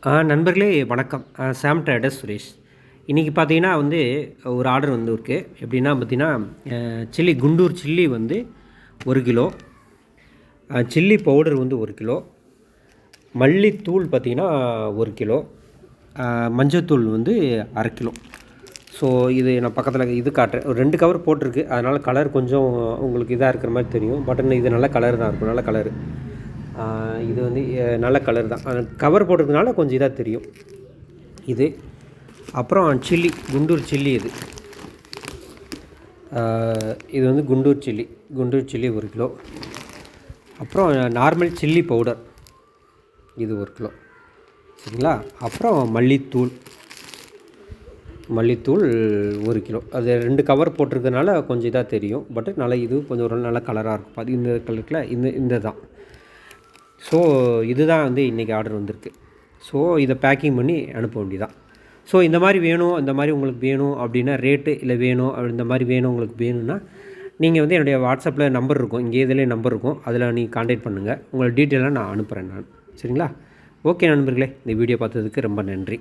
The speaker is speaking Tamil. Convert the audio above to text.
நண்பர்களே வணக்கம். சாம் ட்ரேடர்ஸ் சுரேஷ். இன்றைக்கி பார்த்தீங்கன்னா ஒரு ஆர்டர் இருக்குது. எப்படின்னா பார்த்தீங்கன்னா chilli Guntur chilli 1 kilo, chilli powder 1 kilo, மல்லித்தூள் பார்த்திங்கன்னா 1 கிலோ, மஞ்சத்தூள் 1/2 கிலோ. ஸோ இது நான் பக்கத்தில் இது காட்டுறேன். ஒரு 2 கவர் போட்டிருக்கு. அதனால் கலர் கொஞ்சம் உங்களுக்கு இதாக இருக்கிற மாதிரி தெரியும். பட் இது நல்ல கலர் தான் இருக்கும். நல்ல கலரு. இது நல்ல கலர் தான். கவர் போட்டிருக்கனால கொஞ்சம் இதாக தெரியும் இது. அப்புறம் சில்லி, குண்டூர் சில்லி இது குண்டூர் சில்லி 1 கிலோ. அப்புறம் நார்மல் சில்லி பவுடர் இது 1 கிலோ, சரிங்களா. அப்புறம் மல்லித்தூள் 1 கிலோ. அது 2 கவர் போட்டிருக்கனால கொஞ்சம் இதாக தெரியும். பட் நல்லா இது கொஞ்சம் ஒரு நல்ல கலராக இருக்கும். அது இந்த கலரில் இந்த தான். ஸோ இதுதான் இன்றைக்கி ஆர்டர் வந்திருக்கு. ஸோ இதை பேக்கிங் பண்ணி அனுப்ப வேண்டியதான். ஸோ இந்த மாதிரி வேணும், இந்த மாதிரி உங்களுக்கு வேணும் அப்படின்னா ரேட்டு இல்லை வேணும் இந்த மாதிரி வேணும் உங்களுக்கு வேணும்னா நீங்கள் என்னுடைய வாட்ஸ்அப்பில் நம்பர் இருக்கும், இங்கே இதிலே நம்பர் இருக்கும், அதில் நீங்கள் கான்டாக்ட் பண்ணுங்கள். உங்களை டீட்டெயிலாக நான் அனுப்புகிறேன் நான், சரிங்களா. ஓகே நண்பர்களே, இந்த வீடியோ பார்த்ததுக்கு ரொம்ப நன்றி.